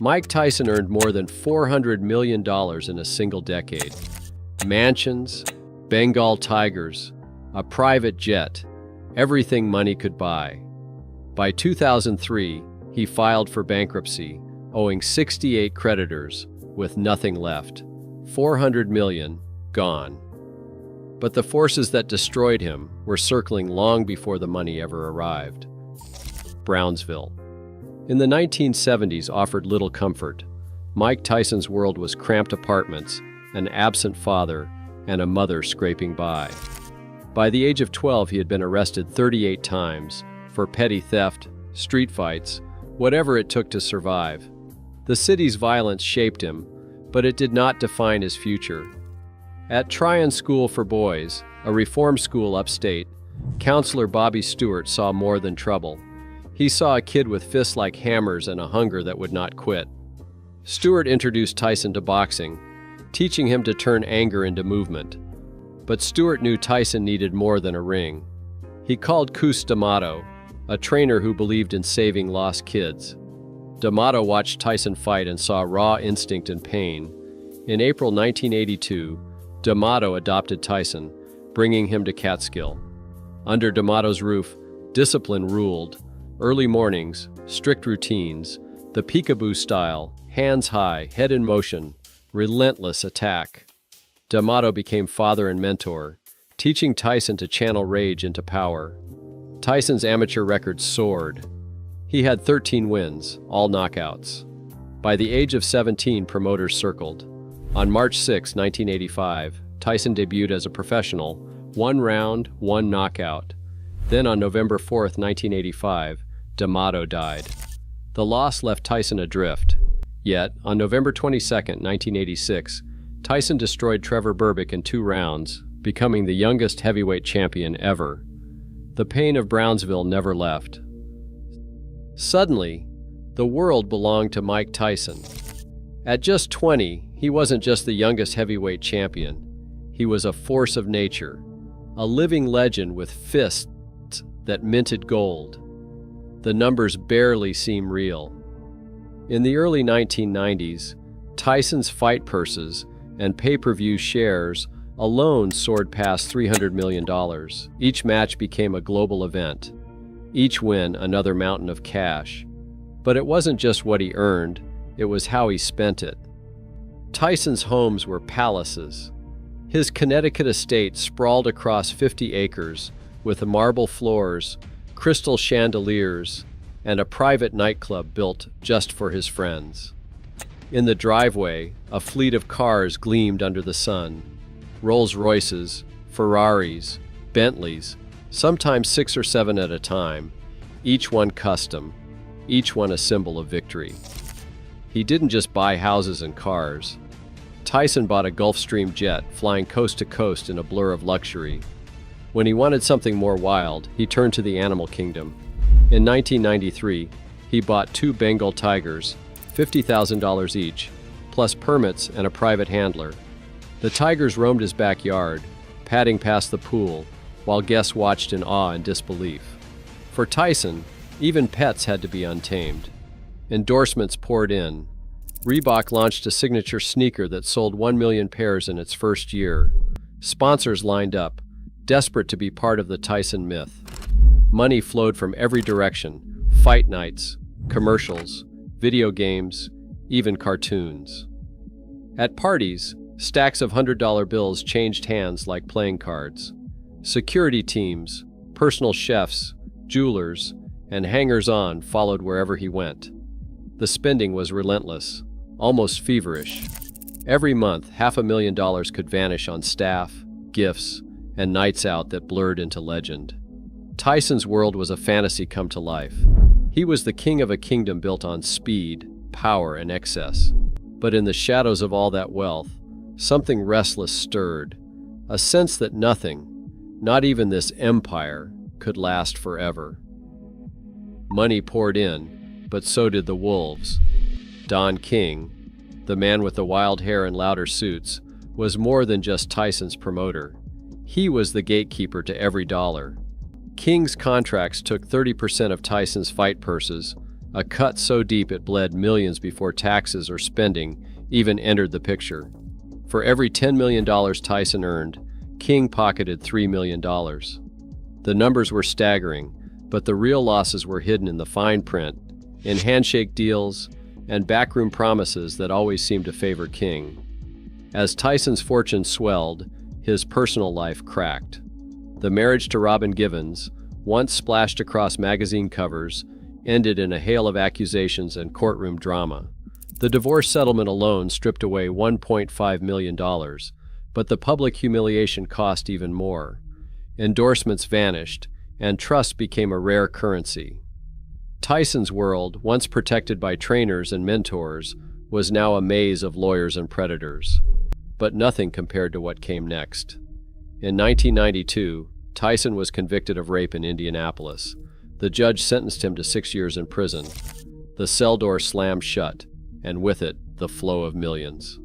Mike Tyson earned more than $400 million in a single decade. Mansions, Bengal tigers, a private jet, everything money could buy. By 2003, he filed for bankruptcy, owing 68 creditors, with nothing left. 400 million gone. But the forces that destroyed him were circling long before the money ever arrived. Brownsville. In the 1970s offered little comfort. Mike Tyson's world was cramped apartments, an absent father, and a mother scraping by. By the age of 12, he had been arrested 38 times for petty theft, street fights, whatever it took to survive. The city's violence shaped him, but it did not define his future. At Tryon School for Boys, a reform school upstate, counselor Bobby Stewart saw more than trouble. He saw a kid with fists like hammers and a hunger that would not quit. Stewart introduced Tyson to boxing, teaching him to turn anger into movement. But Stewart knew Tyson needed more than a ring. He called Cus D'Amato, a trainer who believed in saving lost kids. D'Amato watched Tyson fight and saw raw instinct and pain. In April 1982, D'Amato adopted Tyson, bringing him to Catskill. Under D'Amato's roof, discipline ruled. Early mornings, strict routines, the peekaboo style, hands high, head in motion, relentless attack. D'Amato became father and mentor, teaching Tyson to channel rage into power. Tyson's amateur record soared. He had 13 wins, all knockouts. By the age of 17, promoters circled. On March 6, 1985, Tyson debuted as a professional, 1 round, 1 knockout. Then on November 4, 1985, D'Amato died. The loss left Tyson adrift. Yet, on November 22, 1986, Tyson destroyed Trevor Berbick in 2 rounds, becoming the youngest heavyweight champion ever. The pain of Brownsville never left. Suddenly, the world belonged to Mike Tyson. At just 20, he wasn't just the youngest heavyweight champion. He was a force of nature, a living legend with fists that minted gold. The numbers barely seem real. In the early 1990s, Tyson's fight purses and pay-per-view shares alone soared past $300 million. Each match became a global event. Each win another mountain of cash. But it wasn't just what he earned, it was how he spent it. Tyson's homes were palaces. His Connecticut estate sprawled across 50 acres with marble floors, crystal chandeliers, and a private nightclub built just for his friends. In the driveway, a fleet of cars gleamed under the sun. Rolls-Royces, Ferraris, Bentleys, sometimes 6 or 7 at a time, each one custom, each one a symbol of victory. He didn't just buy houses and cars. Tyson bought a Gulfstream jet, flying coast to coast in a blur of luxury. When he wanted something more wild, he turned to the animal kingdom. In 1993, he bought 2 Bengal tigers, $50,000 each, plus permits and a private handler. The tigers roamed his backyard, padding past the pool, while guests watched in awe and disbelief. For Tyson, even pets had to be untamed. Endorsements poured in. Reebok launched a signature sneaker that sold 1 million pairs in its first year. Sponsors lined up, desperate to be part of the Tyson myth. Money flowed from every direction: fight nights, commercials, video games, even cartoons. At parties, stacks of $100 bills changed hands like playing cards. Security teams, personal chefs, jewelers, and hangers-on followed wherever he went. The spending was relentless, almost feverish. Every month, $500,000 could vanish on staff, gifts, and nights out that blurred into legend. Tyson's world was a fantasy come to life. He was the king of a kingdom built on speed, power, and excess. But in the shadows of all that wealth, something restless stirred, a sense that nothing, not even this empire, could last forever. Money poured in, but so did the wolves. Don King, the man with the wild hair and louder suits, was more than just Tyson's promoter. He was the gatekeeper to every dollar. King's contracts took 30% of Tyson's fight purses, a cut so deep it bled millions before taxes or spending even entered the picture. For every $10 million Tyson earned, King pocketed $3 million. The numbers were staggering, but the real losses were hidden in the fine print, in handshake deals, and backroom promises that always seemed to favor King. As Tyson's fortune swelled, his personal life cracked. The marriage to Robin Givens, once splashed across magazine covers, ended in a hail of accusations and courtroom drama. The divorce settlement alone stripped away $1.5 million, but the public humiliation cost even more. Endorsements vanished, and trust became a rare currency. Tyson's world, once protected by trainers and mentors, was now a maze of lawyers and predators. But nothing compared to what came next. In 1992, Tyson was convicted of rape in Indianapolis. The judge sentenced him to 6 years in prison. The cell door slammed shut, and with it, the flow of millions.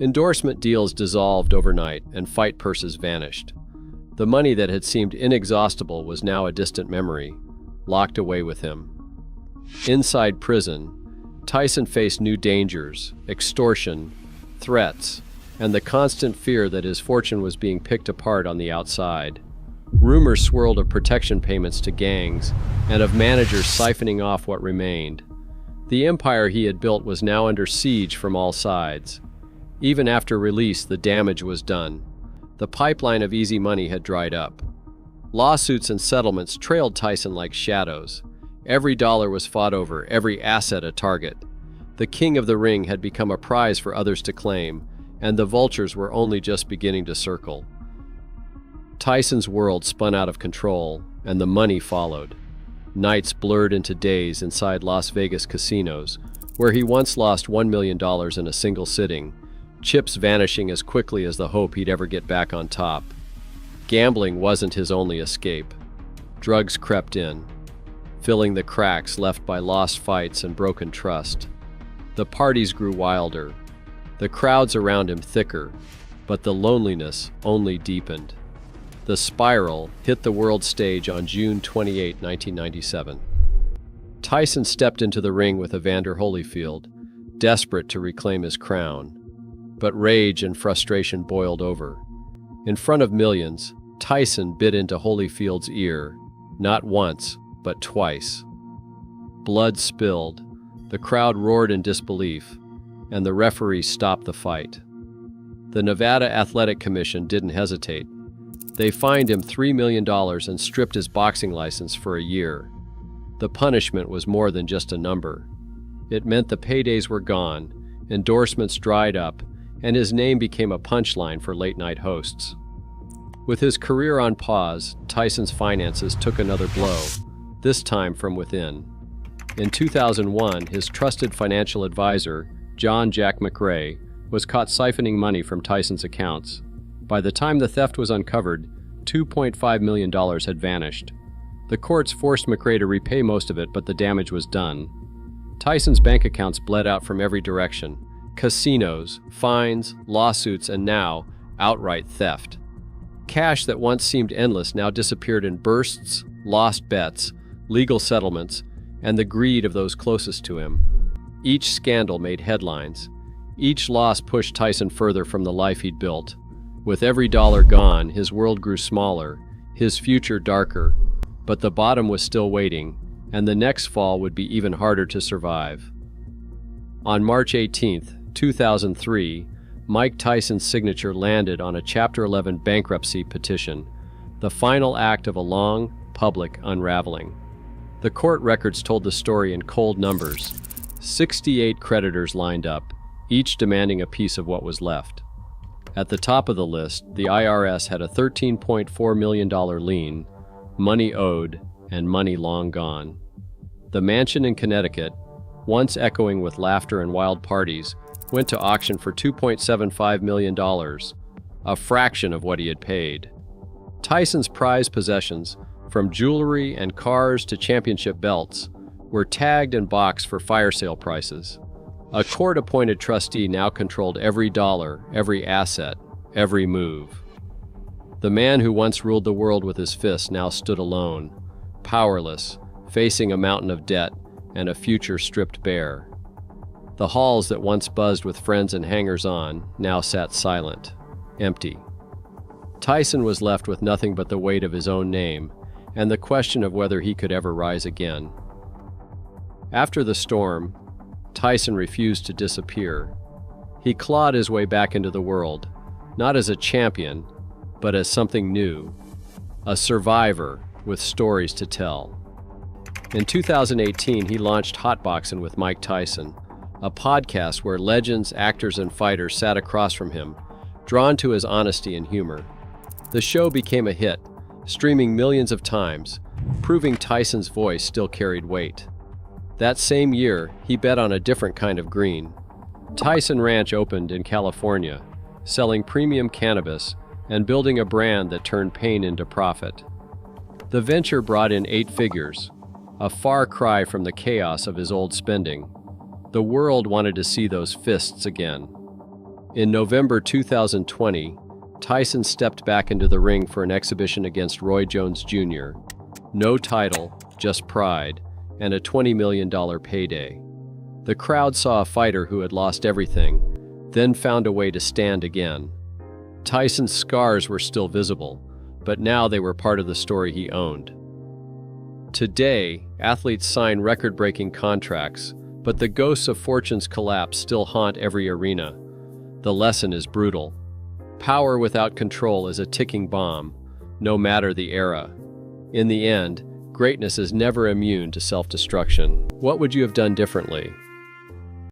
Endorsement deals dissolved overnight, and fight purses vanished. The money that had seemed inexhaustible was now a distant memory, locked away with him. Inside prison, Tyson faced new dangers, extortion, threats, and the constant fear that his fortune was being picked apart on the outside. Rumors swirled of protection payments to gangs and of managers siphoning off what remained. The empire he had built was now under siege from all sides. Even after release, the damage was done. The pipeline of easy money had dried up. Lawsuits and settlements trailed Tyson like shadows. Every dollar was fought over, every asset a target. The king of the ring had become a prize for others to claim, and the vultures were only just beginning to circle. Tyson's world spun out of control, and the money followed. Nights blurred into days inside Las Vegas casinos, where he once lost $1 million in a single sitting, chips vanishing as quickly as the hope he'd ever get back on top. Gambling wasn't his only escape. Drugs crept in, filling the cracks left by lost fights and broken trust. The parties grew wilder, the crowds around him thicker, but the loneliness only deepened. The spiral hit the world stage on June 28, 1997. Tyson stepped into the ring with Evander Holyfield, desperate to reclaim his crown. But rage and frustration boiled over. In front of millions, Tyson bit into Holyfield's ear, not once, but twice. Blood spilled, the crowd roared in disbelief, and the referee stopped the fight. The Nevada Athletic Commission didn't hesitate. They fined him $3 million and stripped his boxing license for a year. The punishment was more than just a number. It meant the paydays were gone, endorsements dried up, and his name became a punchline for late-night hosts. With his career on pause, Tyson's finances took another blow, this time from within. In 2001, his trusted financial advisor, John Jack McRae, was caught siphoning money from Tyson's accounts. By the time the theft was uncovered, $2.5 million had vanished. The courts forced McRae to repay most of it, but the damage was done. Tyson's bank accounts bled out from every direction. Casinos, fines, lawsuits, and now, outright theft. Cash that once seemed endless now disappeared in bursts, lost bets, legal settlements, and the greed of those closest to him. Each scandal made headlines. Each loss pushed Tyson further from the life he'd built. With every dollar gone, his world grew smaller, his future darker, but the bottom was still waiting, and the next fall would be even harder to survive. On March 18, 2003, Mike Tyson's signature landed on a Chapter 11 bankruptcy petition, the final act of a long, public unraveling. The court records told the story in cold numbers. 68 creditors lined up, each demanding a piece of what was left. At the top of the list, the IRS had a $13.4 million lien, money owed, and money long gone. The mansion in Connecticut, once echoing with laughter and wild parties, went to auction for $2.75 million, a fraction of what he had paid. Tyson's prized possessions, from jewelry and cars to championship belts, were tagged and boxed for fire sale prices. A court-appointed trustee now controlled every dollar, every asset, every move. The man who once ruled the world with his fists now stood alone, powerless, facing a mountain of debt and a future stripped bare. The halls that once buzzed with friends and hangers-on now sat silent, empty. Tyson was left with nothing but the weight of his own name and the question of whether he could ever rise again. After the storm, Tyson refused to disappear. He clawed his way back into the world, not as a champion, but as something new, a survivor with stories to tell. In 2018, he launched Hotboxin' with Mike Tyson, a podcast where legends, actors, and fighters sat across from him, drawn to his honesty and humor. The show became a hit, streaming millions of times, proving Tyson's voice still carried weight. That same year, he bet on a different kind of green. Tyson Ranch opened in California, selling premium cannabis and building a brand that turned pain into profit. The venture brought in 8 figures, a far cry from the chaos of his old spending. The world wanted to see those fists again. In November 2020, Tyson stepped back into the ring for an exhibition against Roy Jones Jr. No title, just pride, and a $20 million payday. The crowd saw a fighter who had lost everything, then found a way to stand again. Tyson's scars were still visible, but now they were part of the story he owned. Today, athletes sign record-breaking contracts, but the ghosts of fortune's collapse still haunt every arena. The lesson is brutal. Power without control is a ticking bomb, no matter the era. In the end, greatness is never immune to self-destruction. What would you have done differently?